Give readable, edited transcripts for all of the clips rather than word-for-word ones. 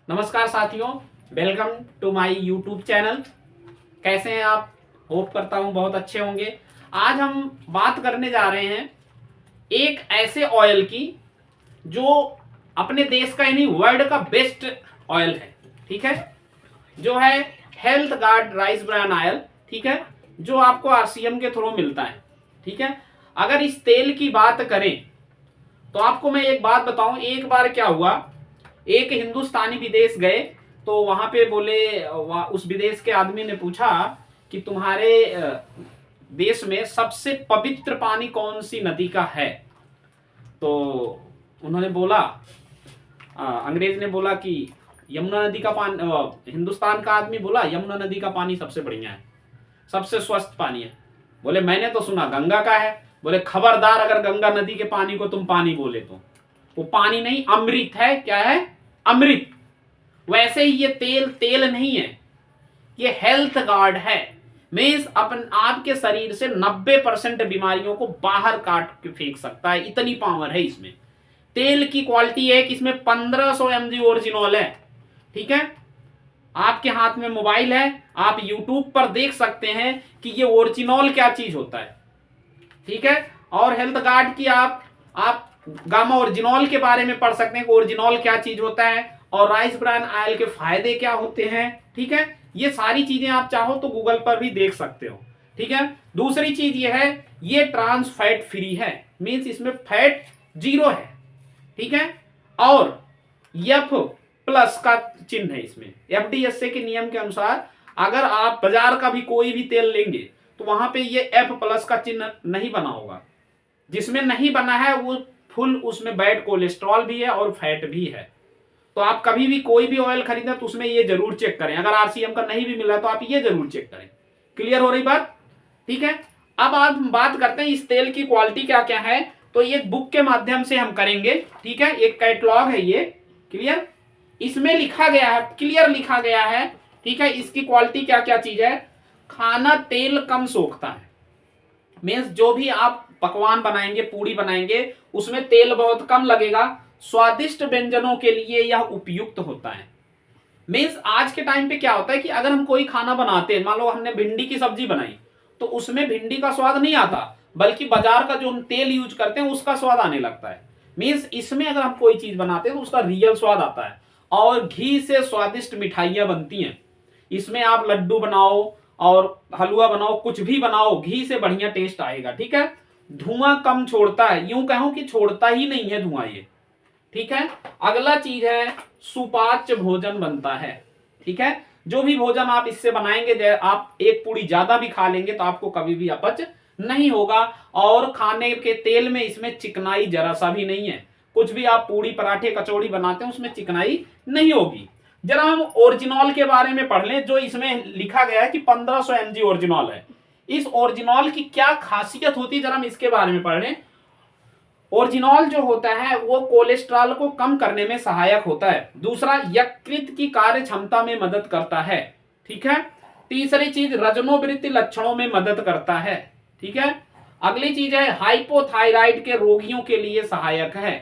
नमस्कार साथियों, welcome to my YouTube channel. कैसे हैं आप? होप करता हूं बहुत अच्छे होंगे। आज हम बात करने जा रहे हैं एक ऐसे ऑयल की जो अपने देश का यानी वर्ल्ड का बेस्ट ऑयल है। ठीक है, जो है health guard rice bran oil. ठीक है, जो आपको आरसीएम के थ्रू मिलता है। ठीक है, अगर इस तेल की बात करें तो आपको मैं एक बात बताऊं। एक बार क्या हुआ, एक हिंदुस्तानी विदेश गए तो वहां पे बोले, उस विदेश के आदमी ने पूछा कि तुम्हारे देश में सबसे पवित्र पानी कौन सी नदी का है। तो उन्होंने बोला, अंग्रेज ने बोला कि यमुना नदी का पानी। हिंदुस्तान का आदमी बोला यमुना नदी का पानी सबसे बढ़िया है, सबसे स्वस्थ पानी है। बोले मैंने तो सुना गंगा का है। बोले खबरदार, अगर गंगा नदी के पानी को तुम पानी बोले तो वो पानी नहीं, अमृत है। क्या है? अमृत। वैसे ही ये तेल तेल नहीं है, ये हेल्थ गार्ड है। मीन्स अपन आपके शरीर से 90% बीमारियों को बाहर काट के फेंक सकता है, इतनी पावर है इसमें। तेल की क्वालिटी है कि इसमें 1500 mg ओरिजिनल है। ठीक है, आपके हाथ में मोबाइल है, आप यूट्यूब पर देख सकते हैं कि ये ओरिजिनल क्या चीज होता है। ठीक है, और हेल्थ गार्ड की आप गामा ओरिजिनल के बारे में पढ़ सकते हैं कि ओरिजिनल क्या चीज होता है और राइस ब्रान ऑयल के फायदे क्या होते हैं। ठीक है, ये सारी चीजें आप चाहो तो गूगल पर भी देख सकते हो। ठीक है, दूसरी चीज ये है, ये ट्रांस फैट फ्री है। मींस इसमें फैट 0 है। ठीक है, और एफ प्लस का चिन्ह है इसमें। एफडीएसए के नियम के अनुसार अगर आप बाजार का भी कोई भी तेल लेंगे तो वहां पे ये एफ प्लस का चिन्ह नहीं बना होगा। जिसमें नहीं बना है वो फुल उसमें बैड कोलेस्ट्रॉल भी है और फैट भी है। तो आप कभी भी कोई भी ऑयल खरीदें तो उसमें ये जरूर चेक करें। अगर आरसीएम का नहीं भी मिला तो आप ये जरूर चेक करें। क्लियर हो रही बात? ठीक है, अब आप बात करते हैं इस तेल की क्वालिटी क्या क्या है। तो ये बुक के माध्यम से हम करेंगे। ठीक है, एक कैटलॉग है ये। क्लियर, इसमें लिखा गया है, क्लियर लिखा गया है। ठीक है, इसकी क्वालिटी क्या क्या चीज है। खाना तेल कम सोखता है। मीन्स जो भी आप पकवान बनाएंगे, पूड़ी बनाएंगे, उसमें तेल बहुत कम लगेगा। स्वादिष्ट व्यंजनों के लिए यह उपयुक्त होता है। मीन्स आज के टाइम पे क्या होता है कि अगर हम कोई खाना बनाते हैं, मान लो हमने भिंडी की सब्जी बनाई, तो उसमें भिंडी का स्वाद नहीं आता, बल्कि बाजार का जो हम तेल यूज करते हैं उसका स्वाद आने लगता है। मीन्स इसमें अगर हम कोई चीज बनाते हैं तो उसका रियल स्वाद आता है। और घी से स्वादिष्ट मिठाइयां बनती हैं। इसमें आप लड्डू बनाओ और हलवा बनाओ, कुछ भी बनाओ, घी से बढ़िया टेस्ट आएगा। ठीक है, धुआं कम छोड़ता है, यूं कहूं कि छोड़ता ही नहीं है धुआं ये। ठीक है, अगला चीज है सुपाच्य भोजन बनता है। ठीक है, जो भी भोजन आप इससे बनाएंगे, आप एक पूड़ी ज्यादा भी खा लेंगे तो आपको कभी भी अपच नहीं होगा। और खाने के तेल में इसमें चिकनाई जरा सा भी नहीं है। कुछ भी आप पूड़ी पराठे कचौड़ी बनाते हैं उसमें चिकनाई नहीं होगी। जरा हम ओरिजिनल के बारे में पढ़ लें। जो इसमें लिखा गया है कि 1500 mg ओरिजिनल है। इस ओरिजिनल की क्या खासियत होती है, जरा हम इसके बारे में पढ़ लें। ओरिजिनल जो होता है वो कोलेस्ट्रॉल को कम करने में सहायक होता है। दूसरा, यकृत की कार्य क्षमता में मदद करता है। ठीक है, तीसरी चीज रजनोवृत्ति लक्षणों में मदद करता है। ठीक है, अगली चीज है हाइपोथायराइड के रोगियों के लिए सहायक है।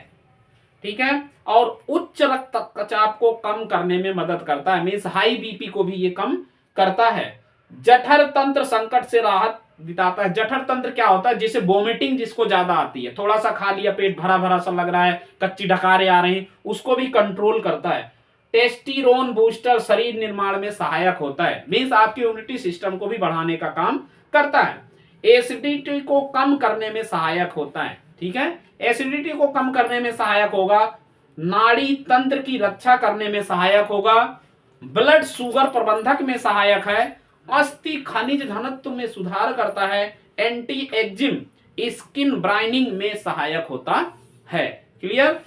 ठीक है, और उच्च रक्तचाप को कम करने में मदद करता है। मीन्स हाई बीपी को भी ये कम करता है। जठर तंत्र संकट से राहत दिलाता है। जठर तंत्र क्या होता है, जैसे वोमिटिंग जिसको ज्यादा आती है, थोड़ा सा खा लिया, पेट भरा भरा सा लग रहा है, कच्ची ढकारे आ रहे हैं, उसको भी कंट्रोल करता है। टेस्टिरोन बूस्टर शरीर निर्माण में सहायक होता है। मीन्स आपकी इम्यूनिटी सिस्टम को भी बढ़ाने का काम करता है। एसिडिटी को कम करने में सहायक होता है। ठीक है, एसिडिटी को कम करने में सहायक होगा। नाड़ी तंत्र की रक्षा करने में सहायक होगा। ब्लड शुगर प्रबंधक में सहायक है। अस्थि खनिज घनत्व में सुधार करता है। एंटी एक्जिम स्किन ब्राइनिंग में सहायक होता है। क्लियर?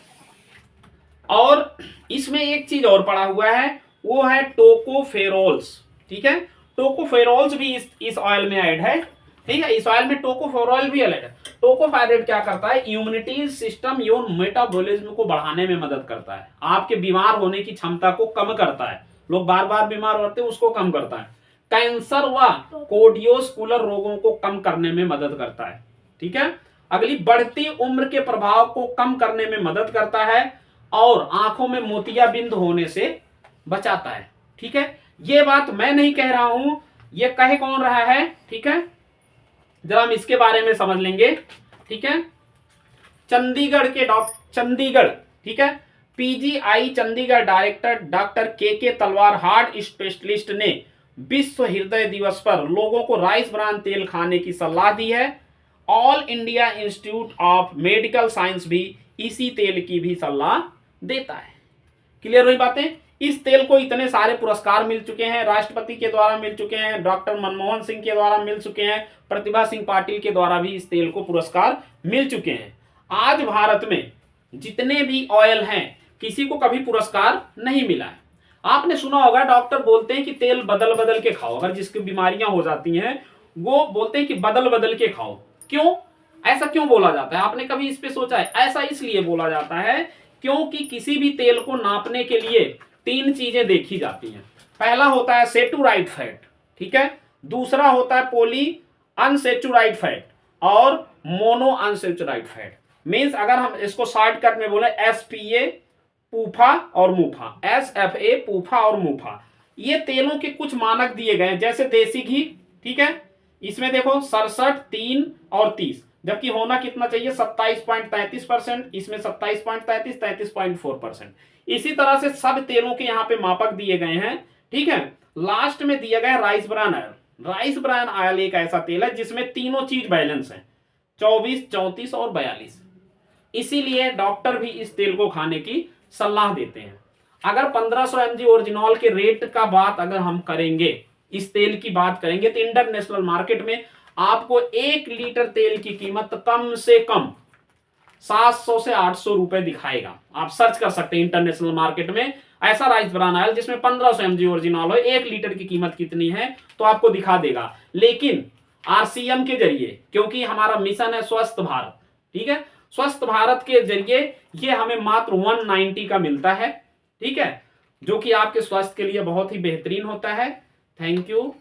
और इसमें एक चीज और पड़ा हुआ है, वो है टोकोफेरोल्स। ठीक है, टोकोफेरोल्स भी इस ऑयल में ऐड है। ठीक है, इस ऑयल में टोकोफेरोल भी ऐड है। टोकोफेरोल क्या करता है, इम्यूनिटी सिस्टम एवं मेटाबॉलिज्म को बढ़ाने में मदद करता है। आपके बीमार होने की क्षमता को कम करता है। लोग बार बार बीमार होते हैं, उसको कम करता है। कैंसर व कार्डियोवैस्कुलर रोगों को कम करने में मदद करता है। ठीक है, अगली, बढ़ती उम्र के प्रभाव को कम करने में मदद करता है और आंखों में मोतियाबिंद होने से बचाता है। ठीक है, ये बात मैं नहीं कह रहा हूं, ये कह कौन रहा है? ठीक है, जरा हम इसके बारे में समझ लेंगे। ठीक है, चंडीगढ़ के चंडीगढ़, ठीक है, पीजीआई चंडीगढ़ डायरेक्टर डॉक्टर के तलवार हार्ट स्पेशलिस्ट ने विश्व हृदय दिवस पर लोगों को राइस ब्रान तेल खाने की सलाह दी है। All India institute of medical science भी इसी तेल की भी सलाह देता है। क्लियर हुई बातें? इस तेल को इतने सारे पुरस्कार मिल चुके हैं, राष्ट्रपति के द्वारा मिल चुके हैं, डॉक्टर मनमोहन सिंह के द्वारा मिल चुके हैं, प्रतिभा सिंह पाटिल के द्वारा भी इस तेल को पुरस्कार मिल चुके हैं। आज भारत में जितने भी ऑयल हैं, किसी को कभी पुरस्कार नहीं मिला है। आपने सुना होगा डॉक्टर बोलते हैं कि तेल बदल बदल के खाओ, अगर जिसकी बीमारियां हो जाती हैं वो बोलते हैं कि बदल बदल के खाओ। क्यों ऐसा क्यों बोला जाता है? आपने कभी इस पे सोचा है? ऐसा इसलिए बोला जाता है क्योंकि किसी भी तेल को नापने के लिए 3 चीजें देखी जाती हैं। पहला होता है सेचुराइड फैट, ठीक है, दूसरा होता है पॉली अनसेचुराइड फैट और मोनो अनसेचुराइड फैट। मींस अगर हम इसको शॉर्टकट में बोले SPA पूफा और मूफा, SFA पूफा और मूफा, ये तेलों के कुछ मानक दिए गए हैं। जैसे देसी घी, ठीक है, इसमें देखो 67, 3 और 30, जबकि होना कितना चाहिए? 27.33%, इसमें 27.33, 33.4%। इसी तरह से सब तेलों के यहाँ पे मापक दिए गए हैं। ठीक है, लास्ट में दिया गया rice bran oil. Rice bran oil एक ऐसा तेल है जिसमें तीनों चीज बैलेंस है, 24, 34 और 42। इसीलिए डॉक्टर भी इस तेल को खाने की सलाह देते हैं। अगर 1500 mg ओरिजिनॉल के रेट का बात अगर हम करेंगे, इस तेल की बात करेंगे, तो इंटरनेशनल मार्केट में आपको 1 लीटर तेल की कीमत कम से कम 700 से 800 रुपए दिखाएगा। आप सर्च कर सकते हैं इंटरनेशनल मार्केट में ऐसा राइस ब्रान ऑयल जिसमें 1500 mg ओरिजिनॉल हो, 1 लीटर की कीमत कितनी है तो आपको दिखा देगा। लेकिन RCM के जरिए, क्योंकि हमारा मिशन है स्वस्थ भारत, ठीक है, स्वस्थ भारत के जरिए ये हमें मात्र 190 का मिलता है। ठीक है, जो कि आपके स्वास्थ्य के लिए बहुत ही बेहतरीन होता है। Thank you.